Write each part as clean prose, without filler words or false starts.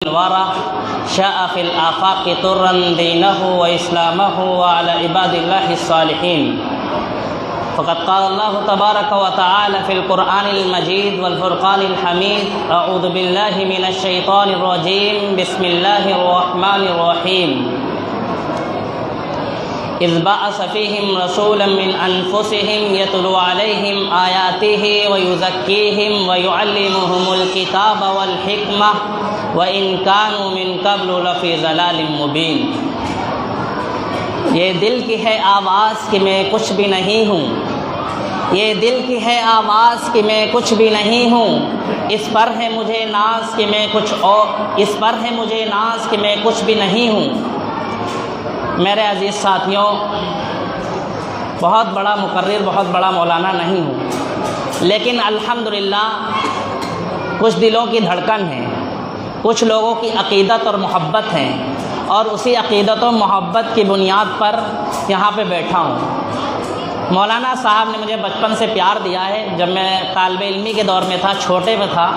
الورى شاء في الآفاق طرا دينه وإسلامه وعلى عباد الله الصالحين فقد قال الله تبارك وتعالى في القرآن المجيد والفرقان الحميد أعوذ بالله من الشيطان الرجيم بسم الله الرحمن الرحيم إذ بعث فيهم رسولا من أنفسهم يتلو عليهم آياته ويزكيهم ويعلمهم الكتاب والحكمة وإن كانوا من قبل لفي ضلال مبين۔ یہ دل کی ہے آواز کہ میں کچھ بھی نہیں ہوں، یہ دل کی ہے آواز کہ میں کچھ بھی نہیں ہوں، اس پر ہے مجھے ناز کہ میں کچھ اور، اس پر ہے مجھے ناز کہ میں کچھ بھی نہیں ہوں۔ میرے عزیز ساتھیوں، بہت بڑا مقرر، بہت بڑا مولانا نہیں ہوں، لیکن الحمدللہ کچھ دلوں کی دھڑکن ہے، کچھ لوگوں کی عقیدت اور محبت ہیں، اور اسی عقیدت و محبت کی بنیاد پر یہاں پہ بیٹھا ہوں۔ مولانا صاحب نے مجھے بچپن سے پیار دیا ہے، جب میں طالب علمی کے دور میں تھا، چھوٹے میں تھا،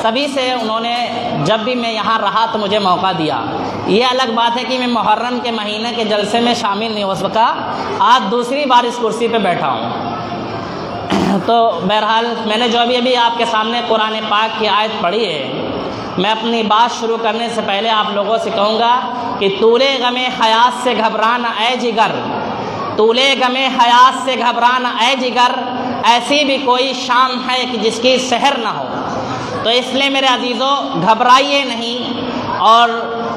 تبھی سے انہوں نے جب بھی میں یہاں رہا تو مجھے موقع دیا۔ یہ الگ بات ہے کہ میں محرم کے مہینے کے جلسے میں شامل نہیں ہو سکا، آج دوسری بار اس کرسی پہ بیٹھا ہوں۔ تو بہرحال میں نے جو ابھی آپ کے سامنے قرآن پاک کی آیت پڑھی ہے، میں اپنی بات شروع کرنے سے پہلے آپ لوگوں سے کہوں گا کہ طول غم حیات سے گھبرانا اے جگر، طول غم حیات سے گھبرانا اے جگر، ایسی بھی کوئی شام ہے کہ جس کی سحر نہ ہو۔ تو اس لیے میرے عزیزوں، گھبرائیے نہیں، اور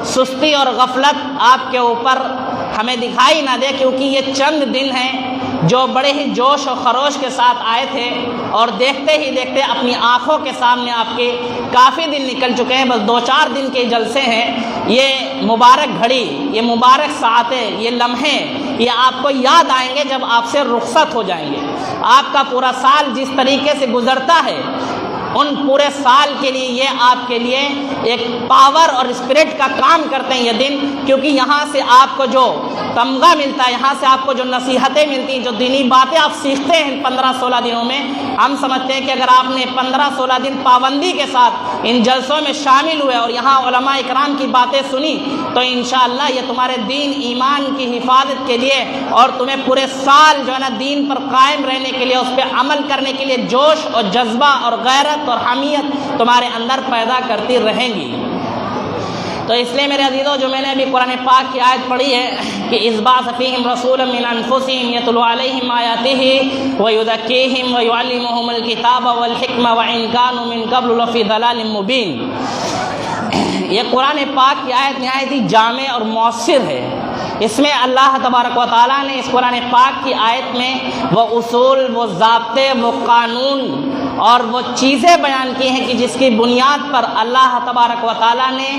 سستی اور غفلت آپ کے اوپر ہمیں دکھائی نہ دے، کیونکہ یہ چند دن ہیں جو بڑے ہی جوش و خروش کے ساتھ آئے تھے، اور دیکھتے ہی دیکھتے اپنی آنکھوں کے سامنے آپ کے کافی دن نکل چکے ہیں، بس 2-4 دن کے جلسے ہیں۔ یہ مبارک گھڑی، یہ مبارک ساعتیں، یہ لمحے، یہ آپ کو یاد آئیں گے جب آپ سے رخصت ہو جائیں گے۔ آپ کا پورا سال جس طریقے سے گزرتا ہے، ان پورے سال کے لیے یہ آپ کے لیے ایک پاور اور اسپرٹ کا کام کرتے ہیں یہ دن، کیونکہ یہاں سے آپ کو جو تمغہ ملتا ہے، یہاں سے آپ کو جو نصیحتیں ملتی ہیں، جو دینی باتیں آپ سیکھتے ہیں 15-16 دنوں میں، ہم سمجھتے ہیں کہ اگر آپ نے 15-16 دن پابندی کے ساتھ ان جلسوں میں شامل ہوئے اور یہاں علماء اکرام کی باتیں سنی، تو انشاءاللہ یہ تمہارے دین ایمان کی حفاظت کے لیے اور تمہیں پورے سال جو ہے نا دین پر قائم رہنے کے لیے، اس پہ عمل کرنے کے لیے جوش اور جذبہ اور غیرت اور حمیت تمہارے اندر پیدا کرتی رہیں گی۔ تو اس لیے میرے عزیزوں، جو میں نے ابھی قرآن پاک کی آیت پڑھی ہے کہ اذ بعث فیہم رسولا من انفسہم یتلو علیہم آیاتہ ویزکیہم ویعلمہم الکتاب والحکمہ وان کانوا من قبل لفی ضلال مبین، یہ قرآن پاک کی آیت نہایت ہی جامع اور مؤثر ہے۔ اس میں اللہ تبارک و تعالیٰ نے اس قرآن پاک کی آیت میں وہ اصول، وہ ضابطے، وہ قانون اور وہ چیزیں بیان کی ہیں کہ جس کی بنیاد پر اللہ تبارک و تعالیٰ نے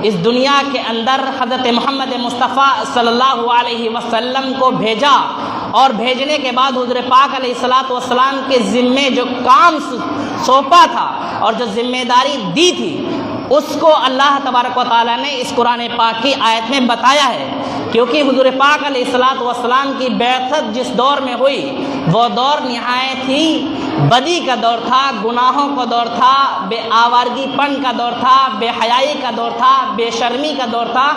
اس دنیا کے اندر حضرت محمد مصطفیٰ صلی اللہ علیہ وسلم کو بھیجا، اور بھیجنے کے بعد حضور پاک علیہ السلام کے ذمے جو کام سونپا تھا اور جو ذمہ داری دی تھی، اس کو اللہ تبارک و تعالیٰ نے اس قرآن پاک کی آیت میں بتایا ہے۔ کیونکہ حضور پاک علیہ السلام کی بعثت جس دور میں ہوئی، وہ دور نہایت ہی بدی کا دور تھا، گناہوں کا دور تھا، بے آوارگی پن کا دور تھا، بے حیائی کا دور تھا، بے شرمی کا دور تھا۔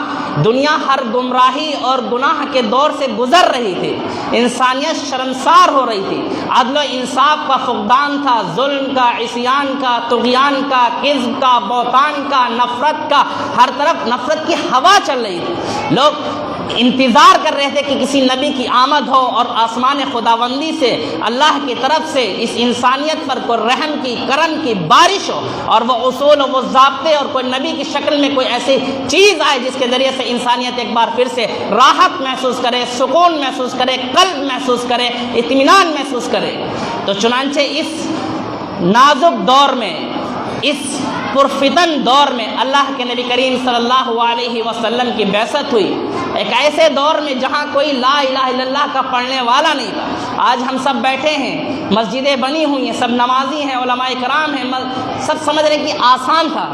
دنیا ہر گمراہی اور گناہ کے دور سے گزر رہی تھی، انسانیت شرمسار ہو رہی تھی، عدل و انصاف کا فقدان تھا، ظلم کا، عصیان کا، طغیان کا، کذب کا، بہتان کا، نفرت کا، ہر طرف نفرت کی ہوا چل رہی تھی۔ لوگ انتظار کر رہے تھے کہ کسی نبی کی آمد ہو اور آسمان خداوندی سے اللہ کی طرف سے اس انسانیت پر کوئی رحم کی، کرم کی بارش ہو، اور وہ اصول و وہ ضابطے اور کوئی نبی کی شکل میں کوئی ایسی چیز آئے جس کے ذریعے سے انسانیت ایک بار پھر سے راحت محسوس کرے، سکون محسوس کرے، قلب محسوس کرے، اطمینان محسوس کرے۔ تو چنانچہ اس نازک دور میں، اس پرفتن دور میں اللہ کے نبی کریم صلی اللہ علیہ وسلم کی بعثت ہوئی، ایک ایسے دور میں جہاں کوئی لا الہ الا اللہ کا پڑھنے والا نہیں تھا۔ آج ہم سب بیٹھے ہیں، مسجدیں بنی ہوئی ہیں، سب نمازی ہیں، علماء کرام ہیں، سب سمجھ رہے کہ آسان تھا،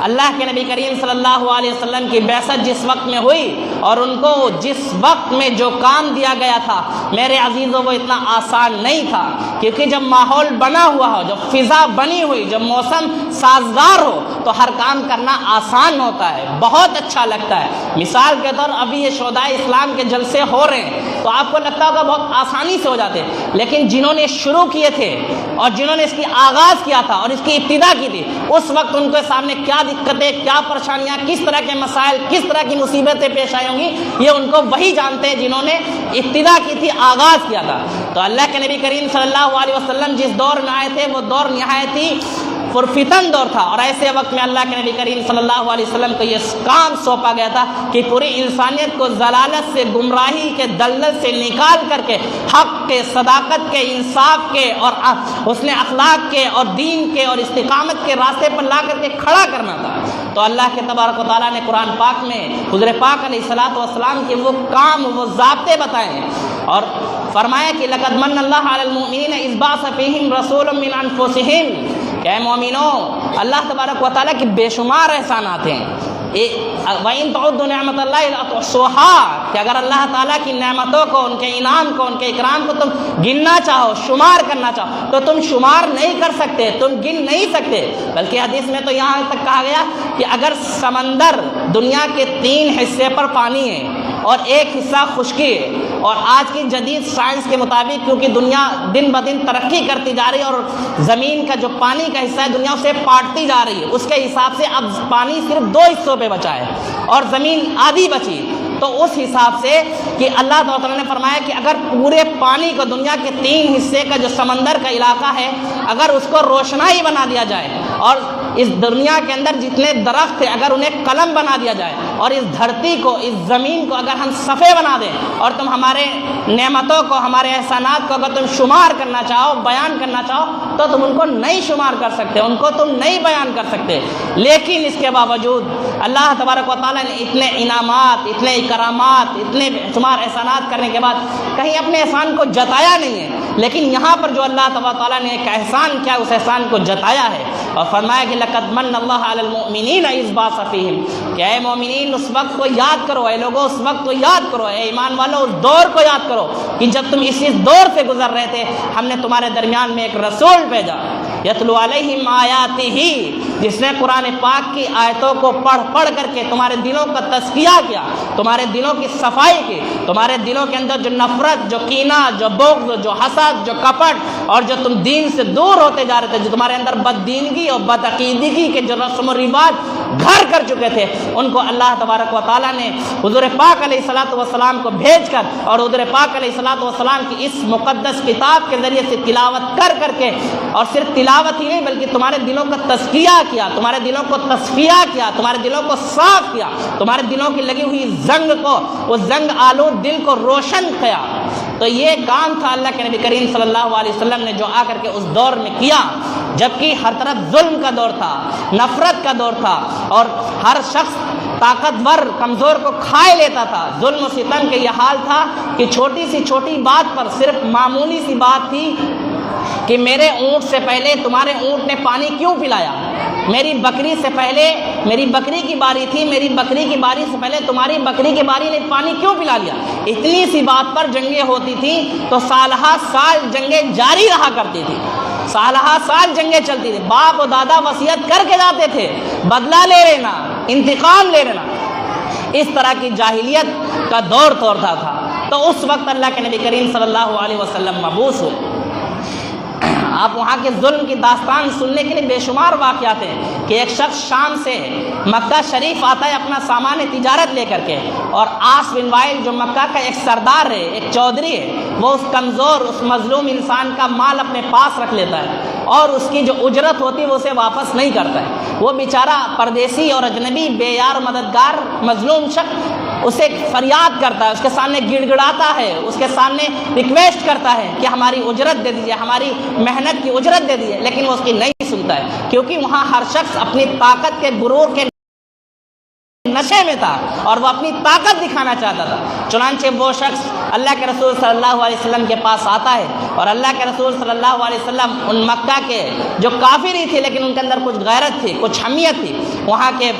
اللہ کے نبی کریم صلی اللہ علیہ وسلم کی بعثت جس وقت میں ہوئی اور ان کو جس وقت میں جو کام دیا گیا تھا میرے عزیزوں وہ اتنا آسان نہیں تھا، کیونکہ جب ماحول بنا ہوا ہو، جب فضا بنی ہوئی، جب موسم سازگار ہو تو ہر کام کرنا آسان ہوتا ہے، بہت اچھا لگتا ہے۔ مثال کے طور ابھی یہ شہدائے اسلام کے جلسے ہو رہے ہیں تو آپ کو لگتا ہوگا بہت آسانی سے ہو جاتے، لیکن جنہوں نے شروع کیے تھے اور جنہوں نے اس کی آغاز کیا تھا اور اس کی ابتدا کی تھی، اس وقت ان کے سامنے کیا دقتیں، کیا پریشانیاں، کس طرح کے مسائل، کس طرح کی مصیبتیں پیش آئی ہوں گی، یہ ان کو وہی جانتے ہیں جنہوں نے ابتدا کی تھی، آغاز کیا تھا۔ تو اللہ کے نبی کریم صلی اللہ علیہ وسلم جس دور میں آئے تھے وہ دور نہایت ہی پرفتن دور تھا، اور ایسے وقت میں اللہ کے نبی کریم صلی اللہ علیہ وسلم کو یہ کام سونپا گیا تھا کہ پوری انسانیت کو ضلالت سے، گمراہی کے دلدل سے نکال کر کے حق کے، صداقت کے، انصاف کے اور حسن اخلاق کے اور دین کے اور استقامت کے راستے پر لا کر کے کھڑا کرنا تھا۔ تو اللہ کے تبارک و تعالیٰ نے قرآن پاک میں حضور پاک علیہ الصلوۃ والسلام کے وہ کام، وہ ضابطے بتائے ہیں اور فرمایا کہ لقد من اللہ علی المؤمنین اذ بعث فیہم رسولا من انفسہم، کہ اے مومنو اللہ تبارک و تعالیٰ کی بے شمار احسانات ہیں۔ وَإِن تَعُدُّوا نِعْمَتَ اللَّهِ لَا تُحْصُوهَا، کہ اگر اللہ تعالیٰ کی نعمتوں کو، ان کے انعام کو، ان کے اکرام کو تم گننا چاہو، شمار کرنا چاہو تو تم شمار نہیں کر سکتے، تم گن نہیں سکتے۔ بلکہ حدیث میں تو یہاں تک کہا گیا کہ اگر سمندر دنیا کے 3 حصے پر پانی ہے اور 1 حصہ خشکی ہے، اور آج کی جدید سائنس کے مطابق کیونکہ دنیا دن بدن ترقی کرتی جا رہی ہے اور زمین کا جو پانی کا حصہ ہے دنیا اسے پاٹتی جا رہی ہے، اس کے حساب سے اب پانی صرف 2 حصوں پہ بچا ہے اور زمین آدھی بچی، تو اس حساب سے کہ اللہ تعالیٰ نے فرمایا کہ اگر پورے پانی کو، دنیا کے 3 حصے کا جو سمندر کا علاقہ ہے، اگر اس کو روشنائی بنا دیا جائے اور اس دنیا کے اندر جتنے درخت ہیں اگر انہیں قلم بنا دیا جائے اور اس دھرتی کو، اس زمین کو اگر ہم صفحے بنا دیں اور تم ہمارے نعمتوں کو، ہمارے احسانات کو اگر تم شمار کرنا چاہو، بیان کرنا چاہو تو تم ان کو نہیں شمار کر سکتے، ان کو تم نہیں بیان کر سکتے۔ لیکن اس کے باوجود اللہ تبارک و تعالیٰ نے اتنے انعامات، اتنے کرامات، اتنے شمار احسانات کرنے کے بعد کہیں اپنے احسان کو جتایا نہیں ہے، لیکن یہاں پر جو اللہ تبارک و تعالیٰ نے ایک احسان کیا، اس احسان کو جتایا ہے اور فرمایا کہ لقد من اللہ علی المؤمنین اذ بعث فیہم، کہ اے مومنین اس وقت کو یاد کرو، اے لوگو اس وقت کو یاد کرو، اے ایمان والو اس دور کو یاد کرو کہ جب تم اس دور سے گزر رہے تھے ہم نے تمہارے درمیان میں ایک رسول بھیجا، یتلو علیہم آیاتہ، جس نے قرآن پاک کی آیتوں کو پڑھ کر کے تمہارے دلوں کا تزکیہ کیا، تمہارے دلوں کی صفائی کی، تمہارے دلوں کے اندر جو نفرت، جو کینہ، جو بغض، جو حسد، جو کپٹ اور جو تم دین سے دور ہوتے جا رہے تھے، جو تمہارے اندر بددینگی اور بدعقیدگی کے جو رسم و رواج گھر کر چکے تھے، ان کو اللہ تبارک و تعالیٰ نے حضور پاک علیہ الصلوۃ والسلام کو بھیج کر اور حضور پاک علیہ الصلوۃ والسلام کی اس مقدس کتاب کے ذریعے سے تلاوت کر کے، اور صرف تلاوت ہی نہیں بلکہ تمہارے دلوں کا تزکیہ کیا، تمہارے دلوں کو تصفیہ کیا، تمہارے دلوں کو صاف کیا، تمہارے دلوں کی لگی ہوئی زنگ کو، اس زنگ آلود دل کو روشن کیا۔ تو یہ کام تھا اللہ کے نبی کریم صلی اللہ علیہ وسلم نے جو آ کر کے اس دور میں کیا، جبکہ ہر طرف ظلم کا دور تھا، نفرت کا دور تھا اور ہر شخص طاقتور کمزور کو کھائے لیتا تھا۔ ظلم و ستم کے یہ حال تھا کہ چھوٹی سی چھوٹی بات پر، صرف معمولی سی بات تھی کہ میرے اونٹ سے پہلے تمہارے اونٹ نے پانی کیوں پلایا، میری بکری سے پہلے میری بکری کی باری تھی، میری بکری کی باری سے پہلے تمہاری بکری کی باری نے پانی کیوں پلا لیا۔ اتنی سی بات پر جنگیں ہوتی تھیں تو سالہ سال جنگیں جاری رہا کرتی تھی، سالہ سال جنگیں چلتی تھی، باپ و دادا وصیت کر کے جاتے تھے، بدلہ لے لینا، انتقام لے لینا، اس طرح کی جاہلیت کا دور تھا۔ تو اس وقت اللہ کے نبی کریم صلی اللہ علیہ وسلم مبعوث ہوئے۔ آپ وہاں کے ظلم کی داستان سننے کے لیے بے شمار واقعات ہیں کہ ایک شخص شام سے مکہ شریف آتا ہے اپنا سامان تجارت لے کر کے، اور عاص بن وائل جو مکہ کا ایک سردار ہے، ایک چودھری ہے، وہ اس کمزور، اس مظلوم انسان کا مال اپنے پاس رکھ لیتا ہے اور اس کی جو اجرت ہوتی ہے وہ اسے واپس نہیں کرتا ہے۔ وہ بیچارہ پردیسی اور اجنبی، بے یار مددگار مظلوم شخص اسے فریاد کرتا ہے، اس کے سامنے گڑ گڑاتا ہے، اس کے سامنے ریکویسٹ کرتا ہے کہ ہماری اجرت دے دیجیے، ہماری محنت کی اجرت دے دیجیے، لیکن وہ اس کی نہیں سنتا ہے، کیونکہ وہاں ہر شخص اپنی طاقت کے غرور کے نشے میں تھا اور وہ اپنی طاقت دکھانا چاہتا تھا۔ چنانچہ وہ شخص اللہ کے رسول صلی اللہ علیہ وسلم کے پاس آتا ہے اور اللہ کے رسول صلی اللہ علیہ وسلم ان مکہ کے جو کافر ہی تھے لیکن ان کے اندر کچھ غیرت تھی، کچھ حمیت تھی، وہاں کے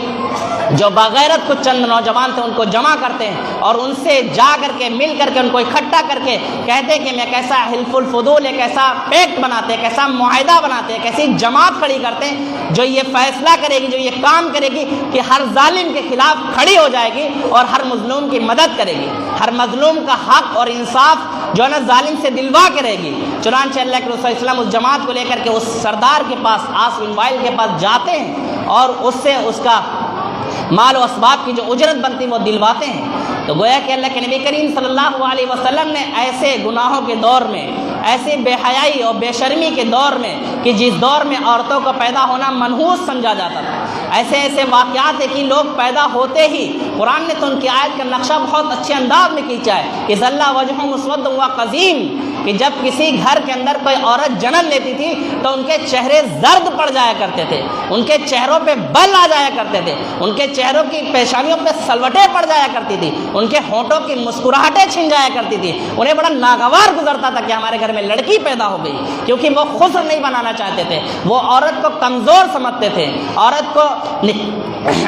جو بغیرت کچھ چند نوجوان تھے ان کو جمع کرتے ہیں اور ان سے جا کر کے مل کر کے ان کو اکٹھا کر کے کہتے ہیں کہ میں کیسا حلف الفضول، ایک ایسا پیکٹ بناتے ہیں، کیسا معاہدہ بناتے ہیں، کیسی جماعت کھڑی کرتے ہیں جو یہ فیصلہ کرے گی، جو یہ کام کرے گی کہ ہر ظالم کے خلاف کھڑی ہو جائے گی اور ہر مظلوم کی مدد کرے گی، ہر مظلوم کا حق اور انصاف جو ہے نا ظالم سے دلوا کے رہے گی۔ چنانچہ اللہ کے رسول صلی اللہ علیہ وسلم اس جماعت کو لے کر کے اس سردار کے پاس، عاص بن وائل کے پاس جاتے ہیں اور اس سے اس کا مال و اسباب کی جو اجرت بنتی وہ دلواتے ہیں۔ تو گویا کہ اللہ کے نبی کریم صلی اللہ علیہ وسلم نے ایسے گناہوں کے دور میں، ایسے بے حیائی اور بے شرمی کے دور میں کہ جس دور میں عورتوں کا پیدا ہونا منحوس سمجھا جاتا تھا، ایسے ایسے واقعات ہیں کہ لوگ پیدا ہوتے ہی قرآن نے تو ان کی آیت کا نقشہ بہت اچھے انداز میں کھینچا ہے کہ ذلّ وجہ مسود و قزیم، کہ جب کسی گھر کے اندر کوئی عورت جنم لیتی تھی تو ان کے چہرے زرد پڑ جایا کرتے تھے، ان کے چہروں پہ بل آ جایا کرتے تھے، ان کے چہروں کی پیشانیوں پہ سلوٹیں پڑ جایا کرتی تھی، ان کے ہونٹوں کی مسکراہٹیں چھن جایا کرتی تھی، انہیں بڑا ناگوار گزرتا تھا کہ ہمارے گھر میں لڑکی پیدا ہو گئی، کیونکہ وہ خسر نہیں بنانا چاہتے تھے، وہ عورت کو کمزور سمجھتے تھے،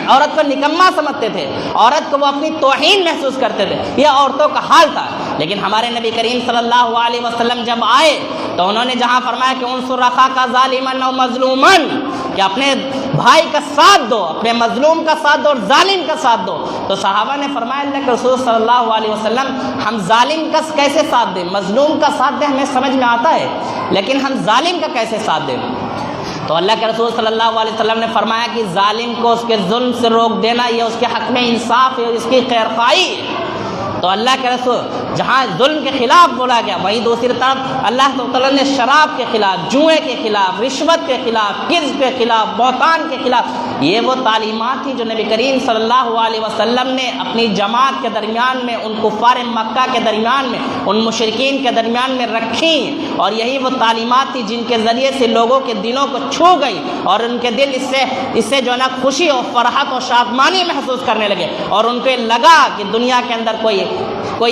عورت کو نکما سمجھتے تھے، عورت کو وہ اپنی توہین محسوس کرتے تھے۔ یہ عورتوں کا حال تھا، لیکن ہمارے نبی کریم صلی اللہ علیہ وسلم جب آئے تو انہوں نے جہاں فرمایا کہ انصر اخاک ظالما او مظلوما، کہ اپنے بھائی کا ساتھ دو، اپنے مظلوم کا ساتھ دو اور ظالم کا ساتھ دو، تو صحابہ نے فرمایا اللہ کے رسول صلی اللہ علیہ وسلم ہم ظالم کا کیسے ساتھ دیں، مظلوم کا ساتھ دیں ہمیں سمجھ میں آتا ہے، لیکن ہم ظالم کا کیسے ساتھ دیں؟ تو اللہ کے رسول صلی اللہ علیہ وسلم نے فرمایا کہ ظالم کو اس کے ظلم سے روک دینا یہ اس کے حق میں انصاف ہے اور اس کی خیرخواہی ہے۔ تو اللہ کے رسول جہاں ظلم کے خلاف بولا گیا، وہیں دوسری طرف اللہ تعالیٰ نے شراب کے خلاف، جوئے کے خلاف، رشوت کے خلاف، کذب کے خلاف، بہتان کے خلاف، یہ وہ تعلیمات تھی جو نبی کریم صلی اللہ علیہ وسلم نے اپنی جماعت کے درمیان میں، ان کفار مکہ کے درمیان میں، ان مشرکین کے درمیان میں رکھی، اور یہی وہ تعلیمات تھی جن کے ذریعے سے لوگوں کے دلوں کو چھو گئی اور ان کے دل اس سے جو ہے نا خوشی اور فرحت اور شادمانی محسوس کرنے لگے، اور ان کو لگا کہ دنیا کے اندر کوئی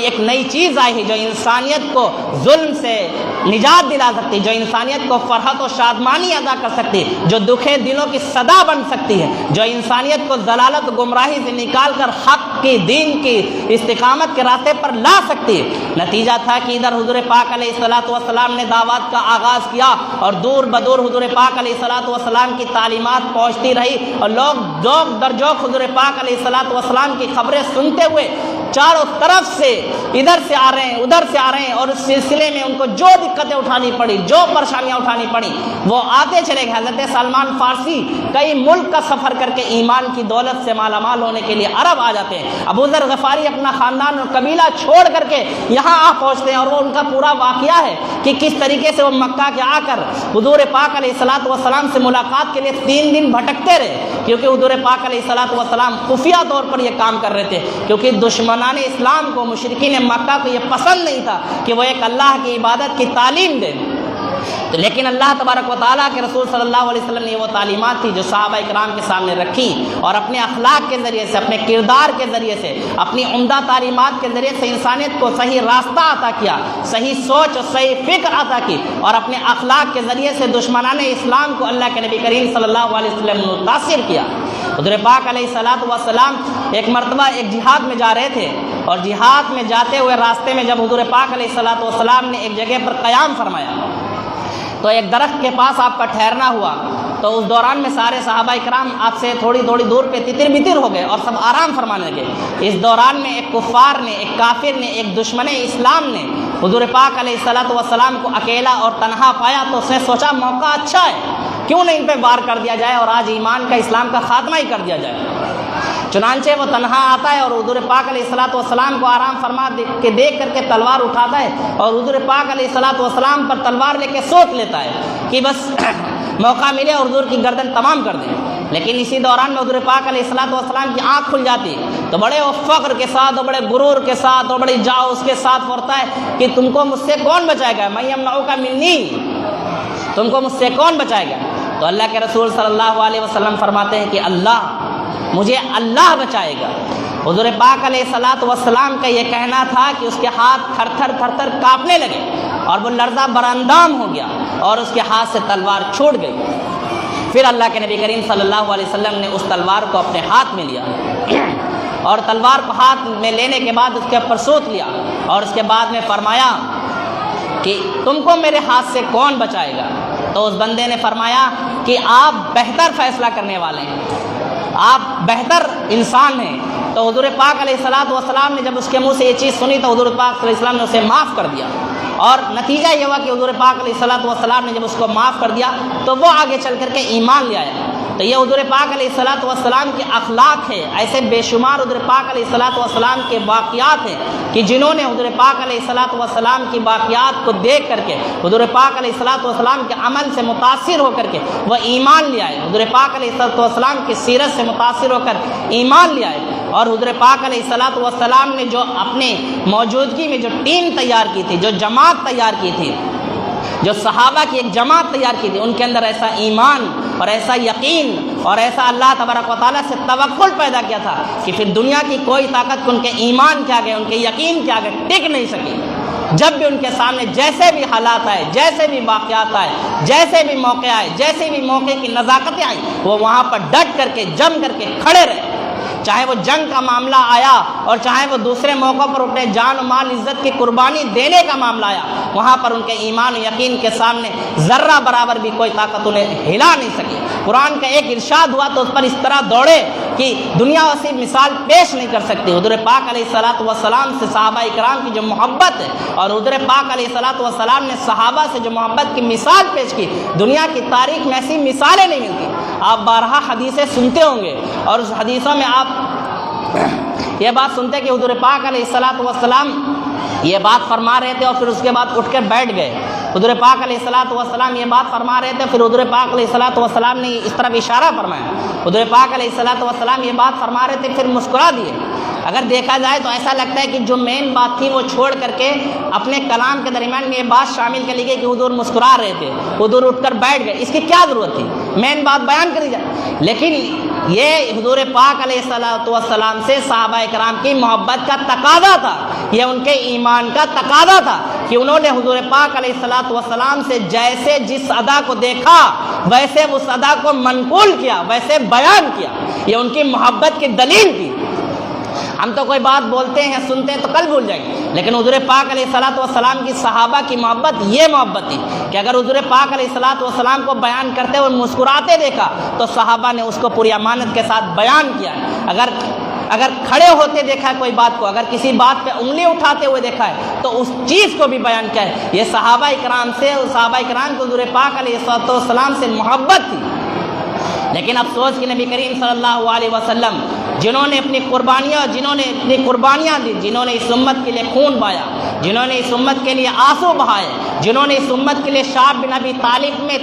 ایک نئی چیز آئی ہے جو انسانیت کو ظلم سے نجات دلا سکتی، جو انسانیت کو فرحت و شادمانی ادا کر سکتی، جو دکھے دلوں کی صدا بن سکتی ہے، جو انسانیت کو ضلالت و گمراہی سے نکال کر حق کی، دین کی استقامت کے راستے پر لا سکتی ہے۔ نتیجہ تھا کہ ادھر حضور پاک علیہ الصلوۃ والسلام نے دعوت کا آغاز کیا اور دور بدور حضور پاک علیہ الصلوۃ والسلام کی تعلیمات پہنچتی رہی، اور لوگ جوق در جوق حضور پاک علیہ الصلوۃ والسلام کی خبریں سنتے ہوئے چاروں طرف سے ادھر سے آ رہے ہیں، ادھر سے آ رہے ہیں، اور اس سلسلے میں ان کو جو دقتیں اٹھانی پڑی، جو پریشانیاں اٹھانی پڑی وہ آتے چلے گئے۔ حضرت سلمان فارسی کئی ملک کا سفر کر کے ایمان کی دولت سے مالا مال ہونے کے لیے عرب آ جاتے ہیں۔ ابو ذر غفاری اپنا خاندان اور قبیلہ چھوڑ کر کے یہاں آ پہنچتے ہیں، اور وہ ان کا پورا واقعہ ہے کہ کس طریقے سے وہ مکہ کے آ کر حضور پاک علیہ الصلوۃ والسلام سے ملاقات کے لیے 3 دن بھٹکتے رہے، کیونکہ حضور پاک علیہ الصلوۃ والسلام خفیہ طور پر یہ کام کر رہے تھے، کیونکہ دشمنان اسلام کو، مشرکین مکہ کو یہ پسند نہیں تھا کہ وہ ایک اللہ کی عبادت کی تعلیم دیں، لیکن اللہ تبارک و تعالیٰ کے رسول صلی اللہ علیہ وسلم نے وہ تعلیمات تھی جو صحابہ اکرام کے سامنے رکھی، اور اپنے اخلاق کے ذریعے سے، اپنے کردار کے ذریعے سے، اپنی عمدہ تعلیمات کے ذریعے سے انسانیت کو صحیح راستہ عطا کیا، صحیح سوچ اور صحیح فکر عطا کی، اور اپنے اخلاق کے ذریعے سے دشمنان اسلام کو اللہ کے نبی کریم صلی اللہ علیہ وسلم نے متاثر کیا۔ حضور پاک علیہ الصلوۃ والسلام ایک مرتبہ ایک جہاد میں جا رہے تھے، اور جہاد میں جاتے ہوئے راستے میں جب حضور پاک علیہ الصلوۃ والسلام نے ایک جگہ پر قیام فرمایا تو ایک درخت کے پاس آپ کا ٹھہرنا ہوا، تو اس دوران میں سارے صحابہ اکرام آپ سے تھوڑی دور پہ تتر بتر ہو گئے اور سب آرام فرمانے لگے۔ اس دوران میں ایک کفار نے، ایک کافر نے، ایک دشمن اسلام نے حضور پاک علیہ الصلوۃ والسلام کو اکیلا اور تنہا پایا، تو اس نے سوچا موقع اچھا ہے، کیوں نہ ان پہ وار کر دیا جائے اور آج ایمان کا، اسلام کا خاتمہ ہی کر دیا جائے۔ چنانچہ وہ تنہا آتا ہے اور حضور پاک علیہ الصلوۃ والسلام کو آرام فرما کے دیکھ کر کے تلوار اٹھاتا ہے، اور حضور پاک علیہ الصلوۃ والسلام پر تلوار لے کے سوچ لیتا ہے کہ بس موقع ملے اور حضور کی گردن تمام کر دیں، لیکن اسی دوران میں حضور پاک علیہ الصلوۃ والسلام کی آنکھ کھل جاتی، تو بڑے فخر کے ساتھ اور بڑے غرور کے ساتھ اور بڑی جاؤ اس کے ساتھ فرماتا ہے کہ تم کو مجھ سے کون بچائے گا، میں یمنعک منی، تم کو مجھ سے کون بچائے گا؟ تو اللہ کے رسول صلی اللہ علیہ وسلم فرماتے ہیں کہ اللہ، مجھے اللہ بچائے گا۔ حضور پاک علیہ الصلوۃ والسلام کا یہ کہنا تھا کہ اس کے ہاتھ تھر تھر تھر تھر کانپنے لگے اور وہ لرزہ براندام ہو گیا اور اس کے ہاتھ سے تلوار چھوٹ گئی۔ پھر اللہ کے نبی کریم صلی اللہ علیہ وسلم نے اس تلوار کو اپنے ہاتھ میں لیا اور تلوار کو ہاتھ میں لینے کے بعد اس کے اوپر سوت لیا اور اس کے بعد میں فرمایا کہ تم کو میرے ہاتھ سے کون بچائے گا؟ تو اس بندے نے فرمایا کہ آپ بہتر فیصلہ کرنے والے ہیں، آپ بہتر انسان ہیں۔ تو حضور پاک علیہ الصلوۃ والسلام نے جب اس کے منہ سے یہ چیز سنی تو حضور پاک صلی اللہ علیہ وسلم نے اسے معاف کر دیا، اور نتیجہ یہ ہوا کہ حضور پاک علیہ الصلوۃ والسلام نے جب اس کو معاف کر دیا تو وہ آگے چل کر کے ایمان لے آیا۔ تو یہ حضور پاک علیہ الصلوۃ والسلام کے اخلاق ہے۔ ایسے بے شمار حضور پاک علیہ الصلوۃ والسلام کے واقعات ہیں کہ جنہوں نے حضور پاک علیہ الصلوۃ والسلام کی واقعات کو دیکھ کر کے حضور پاک علیہ الصلوۃ والسلام کے عمل سے متاثر ہو کر کے وہ ایمان لے آئے، حضور پاک علیہ الصلوۃ والسلام کی سیرت سے متاثر ہو کر ایمان لے آئے۔ اور حضور پاک علیہ الصلوۃ والسلام نے جو اپنے موجودگی میں جو ٹیم تیار کی تھی، جو جماعت تیار کی تھی، جو صحابہ کی ایک جماعت تیار کی تھی، ان کے اندر ایسا ایمان اور ایسا یقین اور ایسا اللہ تبارک و تعالیٰ سے توکل پیدا کیا تھا کہ پھر دنیا کی کوئی طاقت ان کے ایمان کے آگے، ان کے یقین کے آگے ٹک نہیں سکی۔ جب بھی ان کے سامنے جیسے بھی حالات آئے، جیسے بھی واقعات آئے، جیسے بھی موقع آئے، جیسے بھی موقع کی نزاکتیں آئیں، وہ وہاں پر ڈٹ کر کے جم کر کے کھڑے رہے۔ چاہے وہ جنگ کا معاملہ آیا اور چاہے وہ دوسرے موقع پر اپنے جان و مال عزت کی قربانی دینے کا معاملہ آیا، وہاں پر ان کے ایمان و یقین کے سامنے ذرہ برابر بھی کوئی طاقت انہیں ہلا نہیں سکی۔ قرآن کا ایک ارشاد ہوا تو اس پر اس طرح دوڑے کہ دنیا اسی مثال پیش نہیں کر سکتی۔ حضور پاک علیہ الصلوۃ والسلام سے صحابہ کرام کی جو محبت ہے اور حضور پاک علیہ الصلوۃ والسلام نے صحابہ سے جو محبت کی مثال پیش کی، دنیا کی تاریخ میں ایسی مثالیں نہیں ملتی۔ آپ بارہا حدیثیں سنتے ہوں گے اور اس حدیثوں میں آپ یہ بات سنتے کہ حضور پاک علیہ الصلوۃ والسلام یہ بات فرما رہے تھے اور پھر اس کے بعد اٹھ کر بیٹھ گئے۔ حضور پاک علیہ الصلوۃ والسلام یہ بات فرما رہے تھے، پھر حضور پاک علیہ الصلوۃ والسلام نے اس طرف اشارہ فرمایا۔ حضور پاک علیہ الصلوۃ والسلام یہ بات فرما رہے تھے، پھر مسکرا دیے۔ اگر دیکھا جائے تو ایسا لگتا ہے کہ جو مین بات تھی وہ چھوڑ کر کے اپنے کلام کے درمیان میں یہ بات شامل کر لی گئی کہ حضور مسکرا رہے تھے، حضور اٹھ کر بیٹھ گئے۔ اس کی کیا ضرورت تھی؟ مین بات بیان کری جائے۔ لیکن یہ حضور پاک علیہ الصلوۃ والسلام سے صحابہ کرام کی محبت کا تقاضا تھا، یہ ان کے ایمان کا تقاضا تھا کہ انہوں نے حضور پاک علیہ الصلوۃ والسلام سے جیسے جس ادا کو دیکھا ویسے اس ادا کو منقول کیا، ویسے بیان کیا۔ یہ ان کی محبت کی دلیل تھی۔ ہم تو کوئی بات بولتے ہیں، سنتے ہیں تو کل بھول جائیں گے، لیکن حضور پاک علیہ الصلوۃ والسلام کی صحابہ کی محبت یہ محبت تھی کہ اگر حضور پاک علیہ الصلوۃ والسلام کو بیان کرتے ہوئے مسکراتے دیکھا تو صحابہ نے اس کو پوری امانت کے ساتھ بیان کیا۔ اگر کھڑے ہوتے دیکھا ہے کوئی بات کو، اگر کسی بات پہ انگلی اٹھاتے ہوئے دیکھا ہے تو اس چیز کو بھی بیان کیا ہے۔ یہ صحابہ کرام کو حضور پاک علیہ الصلوۃ والسلام سے محبت تھی۔ لیکن افسوس کہ نبی کریم صلی اللہ علیہ وسلم جنہوں نے اپنی قربانیاں دی، جنہوں نے اس امت کے لیے خون بہایا، جنہوں نے اس امت کے لیے آنسو بہائے، جنہوں نے اس امت کے لیے شعب بن ابی طالب میں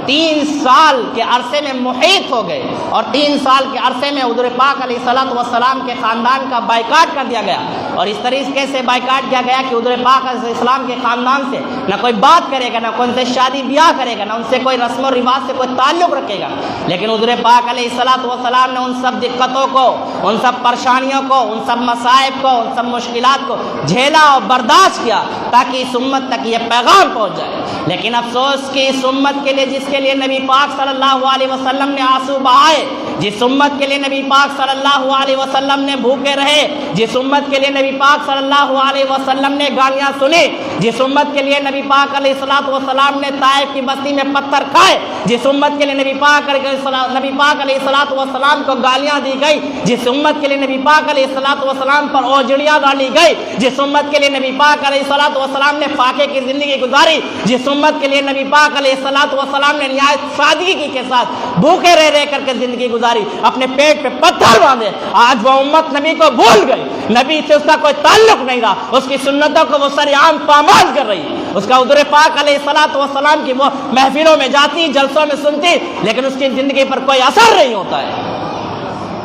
3 سال کے عرصے میں محیط ہو گئے اور 3 سال کے عرصے میں حضور پاک علیہ الصلوۃ والسلام کے خاندان کا بائیکاٹ کر دیا گیا، اور اس طریقے سے بائیکاٹ کیا گیا کہ حضور پاک علیہ السلام کے خاندان سے نہ کوئی بات کرے گا، نہ کوئی ان سے شادی بیاہ کرے گا، نہ ان سے کوئی رسم و رواج سے کوئی تعلق رکھے گا۔ لیکن حضور پاک علیہ الصلوۃ والسلام نے ان سب دقتوں کو، ان سب پریشانیوں کو، ان سب مصائب کو، ان سب مشکلات کو جھیلا اور برداشت کیا تاکہ اس امت تک یہ پیغام پہنچ جائے۔ لیکن افسوس کہ اس امت کے لیے جس کے لیے نبی پاک صلی اللہ علیہ وسلم نے آنسو بہائے، جس امت کے لیے نبی پاک صلی اللہ علیہ وسلم نے بھوکے رہے، جس امت کے لیے نبی پاک صلی اللہ علیہ وسلم نے گالیاں سنی، جس امت کے لیے نبی پاک علیہ الصلوۃ والسلام نے طائف کی بستی میں پتھر کھائے، جس امت کے لیے نبی پاک علیہ الصلوۃ والسلام کو گالیاں دی گئی، جس امت کے لیے نبی پاک علیہ الصلوۃ والسلام پر اوجڑیاں ڈالی گئی، جس امت کے لیے نبی پاک علیہ الصلوۃ والسلام نے فاقے کی زندگی گزاری، جس امت کے لیے نبی پاک علیہ الصلوۃ والسلام نے نہایت سادگی کے ساتھ بھوکے رہ کر کے زندگی گزاری، اپنے پیٹ پہ پتھر باندھے، آج وہ امت نبی کو بھول گئی، نبی سے اس کا کوئی تعلق نہیں رہا، اس کی سنتوں کو وہ سرعام پامال کر رہی، اس کا حضور پاک علیہ الصلوۃ والسلام کی وہ محفلوں میں جاتی، جلسوں میں سنتی، لیکن اس کی زندگی پر کوئی اثر نہیں ہوتا ہے۔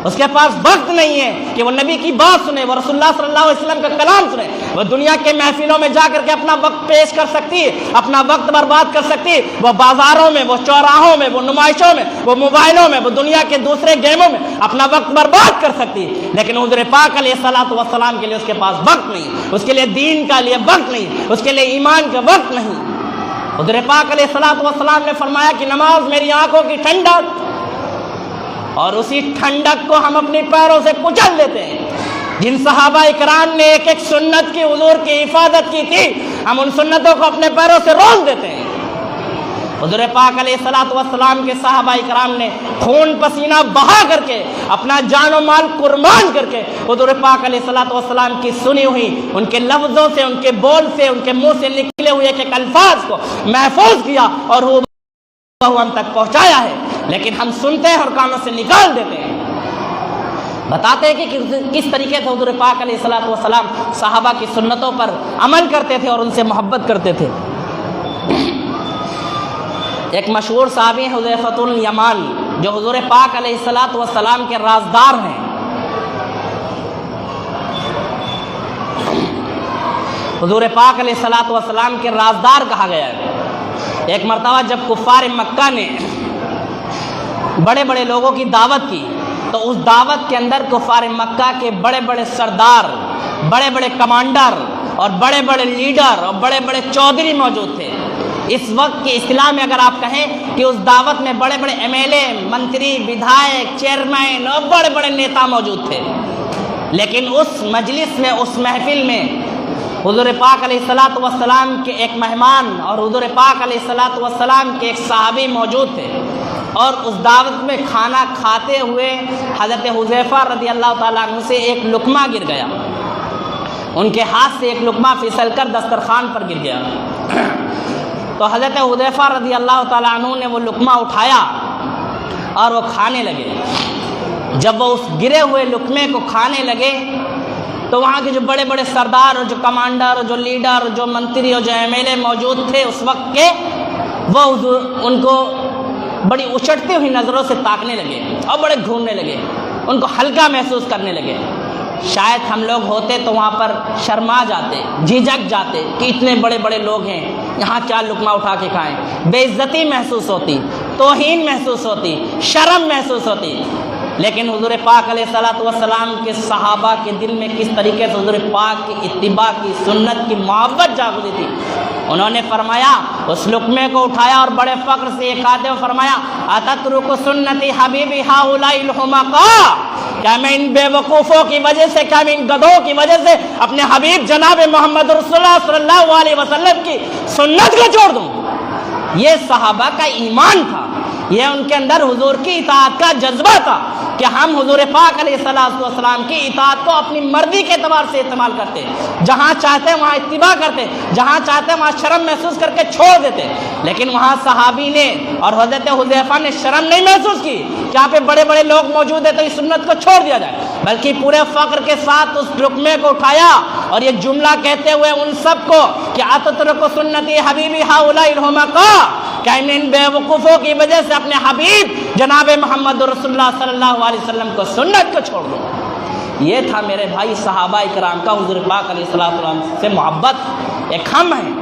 اس کے پاس وقت نہیں ہے کہ وہ نبی کی بات سنے، وہ رسول اللہ صلی اللہ علیہ وسلم کا کلام سنے۔ وہ دنیا کے محفلوں میں جا کر کے اپنا وقت پیش کر سکتی ہے، اپنا وقت برباد کر سکتی ہے، وہ بازاروں میں، وہ چوراہوں میں، وہ نمائشوں میں، وہ موبائلوں میں، وہ دنیا کے دوسرے گیموں میں اپنا وقت برباد کر سکتی ہے، لیکن حضور پاک علیہ الصلوۃ والسلام کے لیے اس کے پاس وقت نہیں، اس کے لیے دین کا لیے وقت نہیں، اس کے لیے ایمان کا وقت نہیں۔ حضور پاک علیہ الصلوۃ والسلام نے فرمایا کہ نماز میری آنکھوں کی ٹھنڈک، اور اسی ٹھنڈک کو ہم اپنے پیروں سے کچل دیتے ہیں۔ جن صحابہ اکرام نے ایک ایک سنت کی حضور کی حفاظت کی تھی، ہم ان سنتوں کو اپنے پیروں سے رول دیتے ہیں۔ حضور پاک علیہ الصلوۃ والسلام کے صحابہ اکرام نے خون پسینہ بہا کر کے، اپنا جان و مال قربان کر کے حضور پاک علیہ الصلوۃ والسلام کی سنی ہوئی ان کے لفظوں سے، ان کے بول سے، ان کے منہ سے نکلے ہوئے ایک ایک الفاظ کو محفوظ کیا اور وہ ہم تک پہنچایا ہے، لیکن ہم سنتے ہیں اور کانوں سے نکال دیتے ہیں۔ بتاتے ہیں کہ کس طریقے سے حضور پاک علیہ الصلوۃ والسلام صحابہ کی سنتوں پر عمل کرتے تھے اور ان سے محبت کرتے تھے۔ ایک مشہور صحابی ہیں حذیفۃ الیمان، جو حضور پاک علیہ الصلوۃ والسلام کے رازدار ہیں۔ حضور پاک علیہ الصلوۃ والسلام کے رازدار کہا گیا ہے۔ ایک مرتبہ جب کفار مکہ نے بڑے بڑے لوگوں کی دعوت کی، تو اس دعوت کے اندر کفار مکہ کے بڑے بڑے سردار، بڑے بڑے کمانڈر اور بڑے بڑے لیڈر اور بڑے بڑے چودھری موجود تھے۔ اس وقت کی اصطلاح میں اگر آپ کہیں کہ اس دعوت میں بڑے بڑے ایم ایل اے، منتری، ودھائک، چیئرمین اور بڑے بڑے نیتا موجود تھے، لیکن اس مجلس میں، اس محفل میں حضور پاک علیہ الصلوۃ والسلام کے ایک مہمان اور حضور پاک علیہ الصلوۃ والسلام کے ایک صحابی موجود تھے، اور اس دعوت میں کھانا کھاتے ہوئے حضرت حذیفہ رضی اللہ تعالیٰ عنہ سے ایک لقمہ گر گیا۔ ان کے ہاتھ سے ایک لقمہ پھسل کر دسترخوان پر گر گیا، تو حضرت حذیفہ رضی اللہ تعالیٰ عنہ نے وہ لقمہ اٹھایا اور وہ کھانے لگے۔ جب وہ اس گرے ہوئے لقمے کو کھانے لگے تو وہاں کے جو بڑے بڑے سردار اور جو کمانڈر اور جو لیڈر اور جو منتری اور جو ایم ایل اے موجود تھے اس وقت کے، وہ ان کو بڑی اچھٹتی ہوئی نظروں سے تاکنے لگے اور بڑے گھورنے لگے، ان کو ہلکا محسوس کرنے لگے۔ شاید ہم لوگ ہوتے تو وہاں پر شرما جاتے، جھجک جاتے کہ اتنے بڑے بڑے لوگ ہیں، یہاں کیا لقمہ اٹھا کے کھائیں۔ بے عزتی محسوس ہوتی، توہین محسوس ہوتی، شرم محسوس ہوتی، لیکن حضور پاک علیہ الصلوۃ والسلام کے صحابہ کے دل میں کس طریقے سے حضور پاک کی اتباع کی، سنت کی محبت جاگتی تھی۔ انہوں نے فرمایا، اس لقمے کو اٹھایا اور بڑے فخر سے یہ کہتے ہوئے فرمایا، اتترک سنتی حبیبی ہؤلاء الحمقاء، کیا میں ان بے وقوفوں کی وجہ سے، کیا میں ان گدھوں کی وجہ سے اپنے حبیب جناب محمد رسول اللہ صلی اللہ علیہ وسلم کی سنت کو چھوڑ دوں؟ یہ صحابہ کا ایمان تھا، یہ ان کے اندر حضور کی اطاعت کا جذبہ تھا کہ ہم حضور پاک علیہ الصلوۃ والسلام کی اطاعت کو اپنی مرضی کے اعتبار سے استعمال کرتے، جہاں چاہتے وہاں اتباع کرتے، جہاں چاہتے وہاں شرم محسوس کر کے چھوڑ دیتے۔ لیکن وہاں صحابی نے اور حضرت حذیفہ نے شرم نہیں محسوس کی کہ یہاں پہ بڑے بڑے لوگ موجود ہیں تو اس سنت کو چھوڑ دیا جائے، بلکہ پورے فخر کے ساتھ اس لقمے کو اٹھایا اور یہ جملہ کہتے ہوئے ان سب کو کہ اتترک سنتی حبیبی ہؤلاء الحمقاء، کہ ان بے وقوفوں کی وجہ سے اپنے حبیب جناب محمد رسول اللہ صلی اللہ علیہ وسلم کو، سنت کو چھوڑ دو۔ یہ تھا میرے بھائی صحابہ اکرام کا حضور پاک علیہ السلام سے محبت۔ ایک ہم ہیں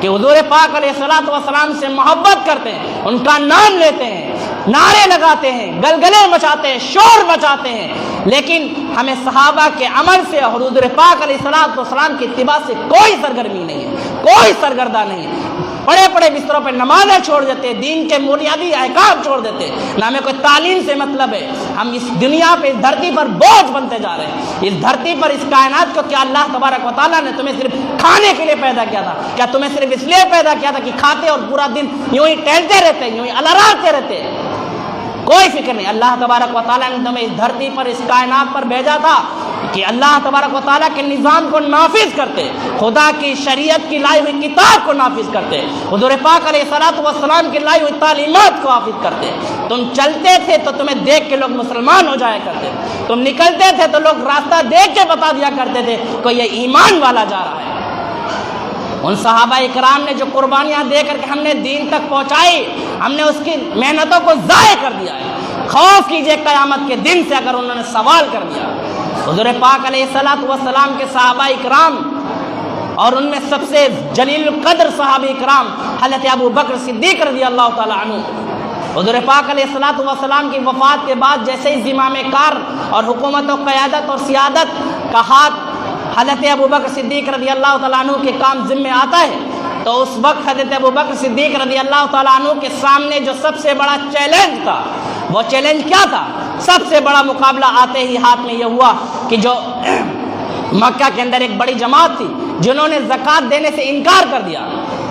کہ حضور پاک علیہ السلام سے محبت کرتے ہیں، ان کا نام لیتے ہیں، نعرے لگاتے ہیں، گلگلے مچاتے ہیں، شور مچاتے ہیں، لیکن ہمیں صحابہ کے عمل سے اور حضور پاک علیہ السلام کی اتباع سے کوئی سرگرمی نہیں ہے، کوئی سرگردہ نہیں ہے۔ بڑے بڑے بستروں پہ نمازیں چھوڑ دیتے، دین کے بنیادی احکام چھوڑ دیتے، نہ ہمیں کوئی تعلیم سے مطلب ہے۔ ہم اس دنیا پہ، اس دھرتی پر بوجھ بنتے جا رہے ہیں۔ اس دھرتی پر، اس کائنات کو کیا اللہ تبارک و تعالیٰ نے تمہیں صرف کھانے کے لیے پیدا کیا تھا؟ کیا تمہیں صرف اس لیے پیدا کیا تھا کہ کھاتے اور پورا دن یوں ہی ٹہلتے رہتے، یوں ہی الراتے رہتے؟ کوئی فکر نہیں۔ اللہ تبارک و تعالیٰ نے تمہیں اس دھرتی پر، اس کائنات پر بھیجا تھا کہ اللہ تبارک و تعالیٰ کے نظام کو نافذ کرتے، خدا کی شریعت کی لائی ہوئی کتاب کو نافذ کرتے، حضور پاک علیہ الصلوۃ والسلام کی لائی ہوئی تعلیمات کو نافذ کرتے۔ تم چلتے تھے تو تمہیں دیکھ کے لوگ مسلمان ہو جایا کرتے، تم نکلتے تھے تو لوگ راستہ دیکھ کے بتا دیا کرتے تھے کہ یہ ایمان والا جا رہا ہے۔ ان صحابہ اکرام نے جو قربانیاں دے کر کے ہم نے دین تک پہنچائی، ہم نے اس کی محنتوں کو ضائع کر دیا ہے۔ خوف کیجئے قیامت کے دن سے اگر انہوں نے سوال کر دیا۔ حضور پاک علیہ الصلوۃ والسلام کے صحابہ اکرام اور ان میں سب سے جلیل القدر صحابہ اکرام حضرت ابو بکر صدیق رضی اللہ تعالی عنہ، حضور پاک علیہ الصلوۃ والسلام کی وفات کے بعد جیسے ہی زمام کار اور حکومت و قیادت اور سیادت کا ہاتھ حضرت ابو بکر صدیق رضی اللہ تعالیٰ عنہ کے کام ذمہ آتا ہے، تو اس وقت حضرت ابو بکر صدیق رضی اللہ تعالیٰ عنہ کے سامنے جو سب سے بڑا چیلنج تھا، وہ چیلنج کیا تھا؟ سب سے بڑا مقابلہ آتے ہی ہاتھ میں یہ ہوا کہ جو مکہ کے اندر ایک بڑی جماعت تھی جنہوں نے زکوٰۃ دینے سے انکار کر دیا،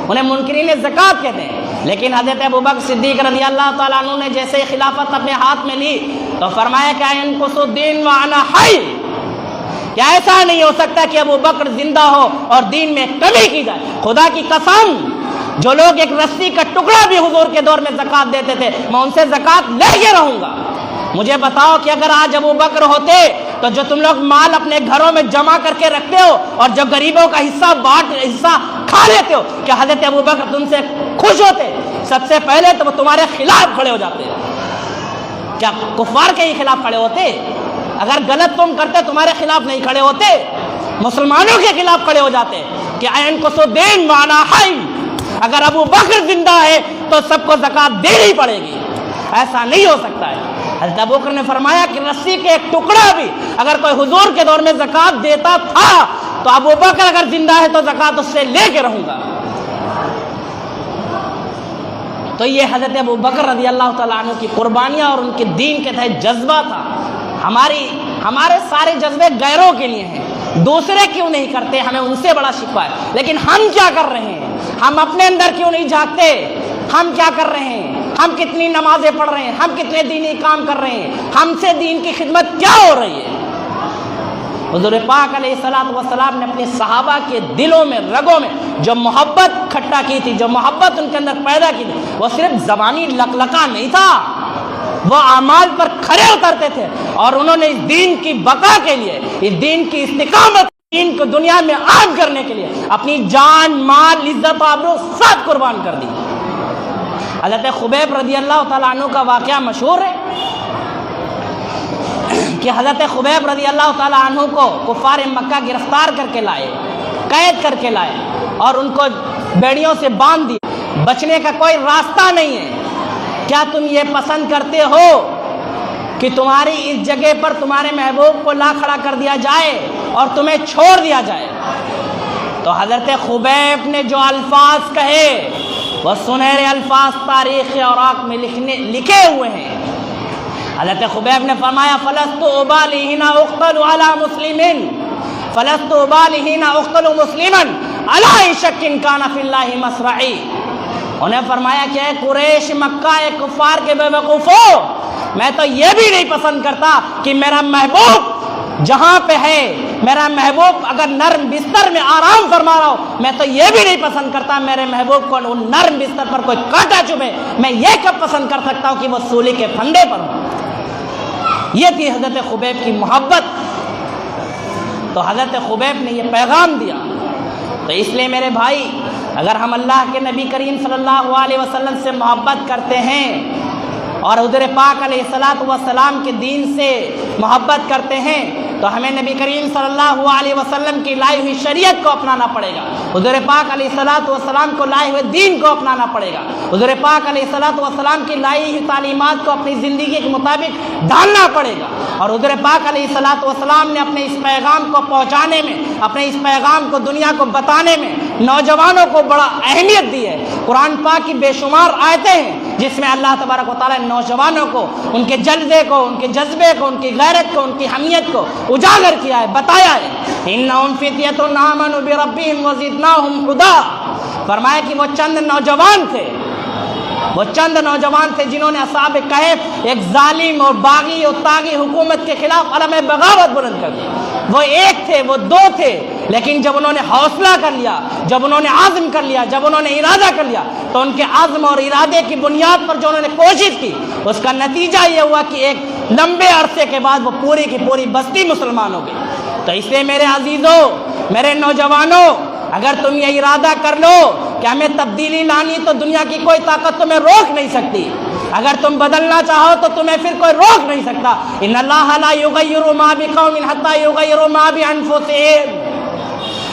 انہیں منکرین زکوٰۃ کہتے ہیں، لیکن حضرت ابوبکر صدیق رضی اللہ تعالیٰ عنہ نے جیسے ہی خلافت اپنے ہاتھ میں لی تو فرمایا کہ انقص الدین وانا حی، کیا ایسا نہیں ہو سکتا کہ ابو بکر زندہ ہو اور دین میں کمی کی جائے؟ خدا کی قسم، جو لوگ ایک رسی کا ٹکڑا بھی حضور کے دور میں زکوٰۃ دیتے تھے میں ان سے زکوٰۃ لے کے رہوں گا۔ مجھے بتاؤ کہ اگر آج ابو بکر ہوتے تو جو تم لوگ مال اپنے گھروں میں جمع کر کے رکھتے ہو اور جو غریبوں کا حصہ کھا لیتے ہو، کیا حضرت ابو بکر تم سے خوش ہوتے؟ سب سے پہلے تو وہ تمہارے خلاف کھڑے ہو جاتے۔ کیا کفار کے ہی خلاف کھڑے ہوتے؟ اگر غلط تم کرتے تمہارے خلاف نہیں کھڑے ہوتے، مسلمانوں کے خلاف کھڑے ہو جاتے کہ انقص الدین وانا حی، اگر ابو بکر زندہ ہے تو سب کو زکوٰۃ دینی پڑے گی۔ ایسا نہیں ہو سکتا ہے۔ حضرت ابو بکر نے فرمایا کہ رسی کے ایک ٹکڑا بھی اگر کوئی حضور کے دور میں زکوٰۃ دیتا تھا تو ابو بکر اگر زندہ ہے تو زکوٰۃ اس سے لے کے رہوں گا۔ تو یہ حضرت ابو بکر رضی اللہ تعالیٰ عنہ کی قربانیاں اور ان کے دین کے تحت جذبہ تھا۔ ہمارے سارے جذبے غیروں کے لیے ہیں، دوسرے کیوں نہیں کرتے؟ ہمیں ان سے بڑا شکوہ ہے، لیکن ہم کیا کر رہے ہیں؟ ہم اپنے اندر کیوں نہیں جھانکتے؟ ہم کیا کر رہے ہیں؟ ہم کتنی نمازیں پڑھ رہے ہیں؟ ہم کتنے دینی کام کر رہے ہیں؟ ہم سے دین کی خدمت کیا ہو رہی ہے؟ حضور پاک علیہ الصلوۃ والسلام نے اپنے صحابہ کے دلوں میں، رگوں میں جو محبت کھٹا کی تھی، جو محبت ان کے اندر پیدا کی تھی، وہ صرف زبانی لقلقہ نہیں تھا، وہ اعمال پر کھڑے اترتے تھے اور انہوں نے اس دین کی بقا کے لیے، اس دین کی استقامت، دین کو دنیا میں عام کرنے کے لیے اپنی جان، مال، عزت و آبرو سب قربان کر دی۔ حضرت خبیب رضی اللہ تعالیٰ عنہ کا واقعہ مشہور ہے کہ حضرت خبیب رضی اللہ تعالیٰ عنہ کو کفار مکہ گرفتار کر کے لائے، قید کر کے لائے اور ان کو بیڑیوں سے باندھ دی، بچنے کا کوئی راستہ نہیں ہے۔ کیا تم یہ پسند کرتے ہو کہ تمہاری اس جگہ پر تمہارے محبوب کو لا کھڑا کر دیا جائے اور تمہیں چھوڑ دیا جائے؟ تو حضرت خبیب نے جو الفاظ کہے وہ سنہرے الفاظ تاریخ اوراق میں لکھے ہوئے ہیں۔ حضرت خبیب نے فرمایا فلست ابالی حین اقتل علی مسلم، فلست ابالی حین اقتل مسلما علی شک کان فی اللہ مصرعی۔ انہیں فرمایا کہ اے قریش مکہ، اے کفار کے بے وقوفو، میں تو یہ بھی نہیں پسند کرتا کہ میرا محبوب جہاں پہ ہے، میرا محبوب اگر نرم بستر میں آرام فرما رہا ہو، میں تو یہ بھی نہیں پسند کرتا میرے محبوب کو ان نرم بستر پر کوئی کانٹا چبھے۔ میں یہ کب پسند کر سکتا ہوں کہ وہ سولی کے پھندے پر ہو؟ یہ تھی حضرت خبیب کی محبت۔ تو حضرت خبیب نے یہ پیغام دیا۔ تو اس لیے میرے بھائی، اگر ہم اللہ کے نبی کریم صلی اللہ علیہ وسلم سے محبت کرتے ہیں اور حضور پاک علیہ الصلوۃ والسلام کے دین سے محبت کرتے ہیں تو ہمیں نبی کریم صلی اللہ علیہ وسلم کی لائی ہوئی شریعت کو اپنانا پڑے گا، حضور پاک علیہ الصلوۃ والسلام کو لائے ہوئے دین کو اپنانا پڑے گا، حضور پاک علیہ الصلوۃ والسلام کی لائی ہوئی تعلیمات کو اپنی زندگی کے مطابق ڈھالنا پڑے گا۔ اور حضور پاک علیہ الصلوۃ والسلام نے اپنے اس پیغام کو پہنچانے میں، اپنے اس پیغام کو دنیا کو بتانے میں نوجوانوں کو بڑا اہمیت دی ہے۔ قرآن پاک کی بے شمار آیتیں ہیں جس میں اللہ تبارک و تعالیٰ نے نوجوانوں کو، ان کے جلدے کو، ان کے جذبے کو، ان کی غیرت کو، ان کی حمیت کو اجاگر کیا ہے، بتایا ہے۔ انہم فتیۃ آمنوا بربہم وزدناہم ہدی، فرمایا کہ وہ چند نوجوان تھے، وہ چند نوجوان تھے جنہوں نے اصحاب کہف ایک ظالم اور باغی اور طاغی حکومت کے خلاف علم بغاوت بلند کر دی۔ وہ ایک تھے، وہ دو تھے، لیکن جب انہوں نے حوصلہ کر لیا، جب انہوں نے عزم کر لیا، جب انہوں نے ارادہ کر لیا، تو ان کے عزم اور ارادے کی بنیاد پر جو انہوں نے کوشش کی، اس کا نتیجہ یہ ہوا کہ ایک لمبے عرصے کے بعد وہ پوری کی پوری بستی مسلمان ہو گئی۔ تو اس لیے میرے عزیزوں، میرے نوجوانوں، اگر تم یہ ارادہ کر لو کہ ہمیں تبدیلی لانی تو دنیا کی کوئی طاقت تمہیں روک نہیں سکتی۔ اگر تم بدلنا چاہو تو تمہیں پھر کوئی روک نہیں سکتا. ان اللہ لا یغیر ما بقوم حتی یغیروا ما بانفسہم.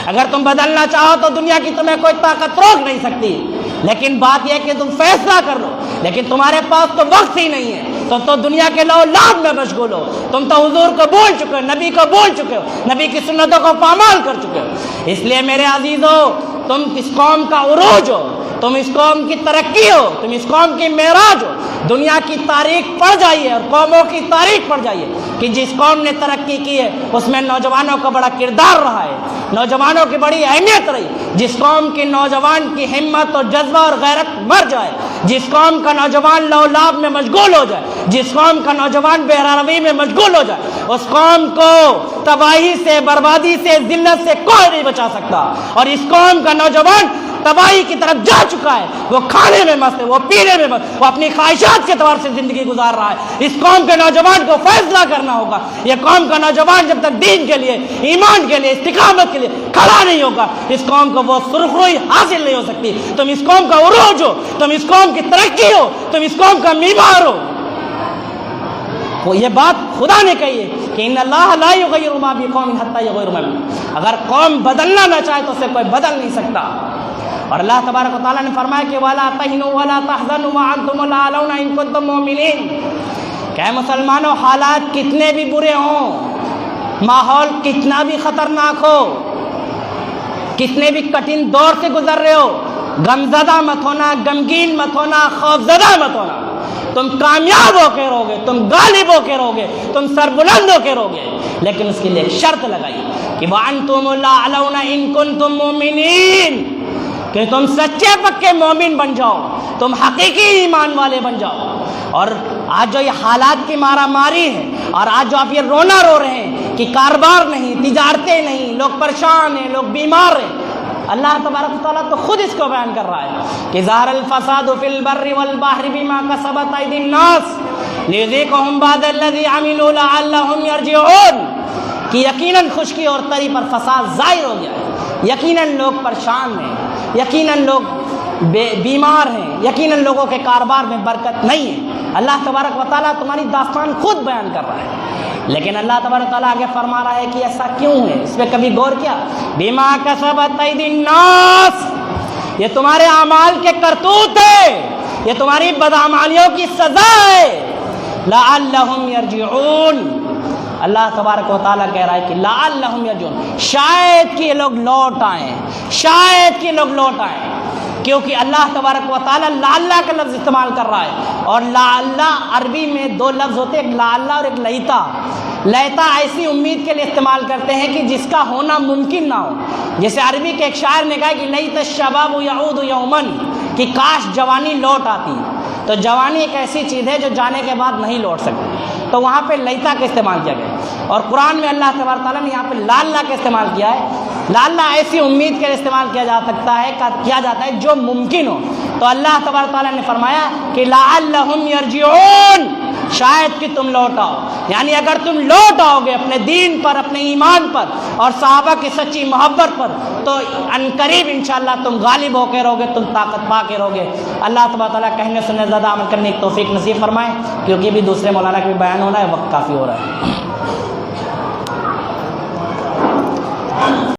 اگر تم بدلنا چاہو تو دنیا کی تمہیں کوئی طاقت روک نہیں سکتی. لیکن بات یہ کہ تم فیصلہ کر لو. لیکن تمہارے پاس تو وقت ہی نہیں ہے. تو دنیا کے لو لاب میں مشغول ہو. تم تو حضور کو بول چکے ہو, نبی کو بول چکے ہو, نبی کی سنتوں کو پامال کر چکے ہو. اس لیے میرے عزیزو, تم اس قوم کا عروج ہو, تم اس قوم کی ترقی ہو, تم اس قوم کی معراج ہو. دنیا کی تاریخ پڑھ جائیے اور قوموں کی تاریخ پڑھ جائیے کہ جس قوم نے ترقی کی ہے اس میں نوجوانوں کا بڑا کردار رہا ہے, نوجوانوں کی بڑی اہمیت رہی. جس قوم کی نوجوان کی ہمت اور جذبہ اور غیرت مر جائے, جس قوم کا نوجوان لو لاب میں مشغول ہو جائے, جس قوم کا نوجوان بے روی میں مشغول ہو جائے, اس قوم کو تباہی سے, بربادی سے, ذلت سے کوئی نہیں بچا سکتا. اور اس قوم کا نوجوان تباہی کی طرف جا چکا ہے. وہ کھانے میں مست ہے, وہ پینے میں مست, وہ اپنی خواہشات کے اعتبار سے زندگی گزار رہا ہے. اس قوم کے نوجوان کو فیصلہ کرنا ہوگا. یہ قوم کا نوجوان جب تک دین کے لیے, ایمان کے لیے, استقامت کے لیے کھڑا نہیں ہوگا, اس قوم کو وہ سرخروئی حاصل نہیں ہو سکتی. تم اس قوم کا عروج ہو, تم اس قوم کی ترقی ہو, تم اس قوم کا معمار ہو. وہ یہ بات خدا نے کہی ہے کہ ان اللہ لا یغیر ما بقوم حتی یغیروا ما بانفسہم. اگر قوم بدلنا نہ چاہے تو اسے کوئی بدل نہیں سکتا. اور اللہ تبارک و تعالیٰ نے فرمایا کہ وَلَا تَهِنُوا وَلَا تَحْزَنُوا وَأَنْتُمُ الْأَعْلَوْنَ إِن كُنتُم مُؤْمِنِينَ. کہ مسلمانوں, حالات کتنے بھی برے ہوں, ماحول کتنا بھی خطرناک ہو, کتنے بھی کٹھن دور سے گزر رہے ہو, غمزدہ مت ہونا, غمگین مت ہونا, خوفزدہ مت ہونا. تم کامیاب ہو کے رہو گے, تم غالب ہو کے رہو گے, تم سربلند ہو کے رہو گے. لیکن اس کے لیے ایک شرط لگائی کہ وَأَنْتُمُ الْأَعْلَوْنَ إِن كُنتُم مُؤْمِنِينَ, کہ تم سچے پکے مومن بن جاؤ, تم حقیقی ایمان والے بن جاؤ. اور آج جو یہ حالات کی مارا ماری ہے, اور آج جو آپ یہ رونا رو رہے ہیں کہ کاروبار نہیں, تجارتیں نہیں, لوگ پریشان ہیں, لوگ بیمار ہیں, اللہ تبارک و تعالیٰ تو خود اس کو بیان کر رہا ہے کہ ظہر الفساد فی البر والبحر بما کسبت ایدی الناس لیذیقہم بعض الذی عملوا لعلہم یرجعون. کہ یقیناً خشکی اور تری پر فساد ظاہر ہو گیا ہے, یقیناً لوگ پریشان ہیں, یقیناً لوگ بیمار ہیں, یقیناً لوگوں کے کاروبار میں برکت نہیں ہے. اللہ تبارک و تعالیٰ تمہاری داستان خود بیان کر رہا ہے. لیکن اللہ تبارک و تعالیٰ آگے فرما رہا ہے کہ ایسا کیوں ہے, اس پہ کبھی غور کیا؟ بما کسبت ایدی الناس, یہ تمہارے اعمال کے کرتوت ہے, یہ تمہاری بدعمالیوں کی سزا ہے. لعلہم یرجعون, اللہ تبارک و تعالیٰ کہہ رہا ہے کہ لعلہم یرجعون, شاید کہ یہ لوگ لوٹ آئیں, شاید کہ یہ لوگ لوٹ آئیں. کیونکہ اللہ تبارک و تعالیٰ لعلہ کا لفظ استعمال کر رہا ہے. اور لعلہ عربی میں دو لفظ ہوتے ہیں, ایک لعلہ اور ایک لیتا. لیتا ایسی امید کے لیے استعمال کرتے ہیں کہ جس کا ہونا ممکن نہ ہو. جیسے عربی کے ایک شاعر نے کہا کہ لیت الشباب یعود یومن, کہ کاش جوانی لوٹ آتی. تو جوانی ایک ایسی چیز ہے جو جانے کے بعد نہیں لوٹ سکتی, تو وہاں پہ لیتا کا استعمال کیا گیا. اور قرآن میں اللہ تبارک تعالیٰ نے یہاں پہ لعلہ کا استعمال کیا ہے. لعلہ ایسی امید کے لیے استعمال کیا جا سکتا ہے, کیا جاتا ہے جو ممکن ہو. تو اللہ تبارک تعالیٰ نے فرمایا کہ لعلہم یرجعون, شاید کہ تم لوٹ آؤ. یعنی اگر تم لوٹ آؤ گے اپنے دین پر, اپنے ایمان پر اور صحابہ کی سچی محبت پر, تو عنقریب انشاءاللہ تم غالب ہو کے رہو گے, تم طاقت پا کے رہو گے. اللہ تبارک تعالیٰ کہنے سننے زیادہ عمل کرنے کی توفیق نصیب فرمائے, کیونکہ بھی دوسرے مولانا کے بھی بیان ہونا ہے, وقت کافی ہو رہا ہے.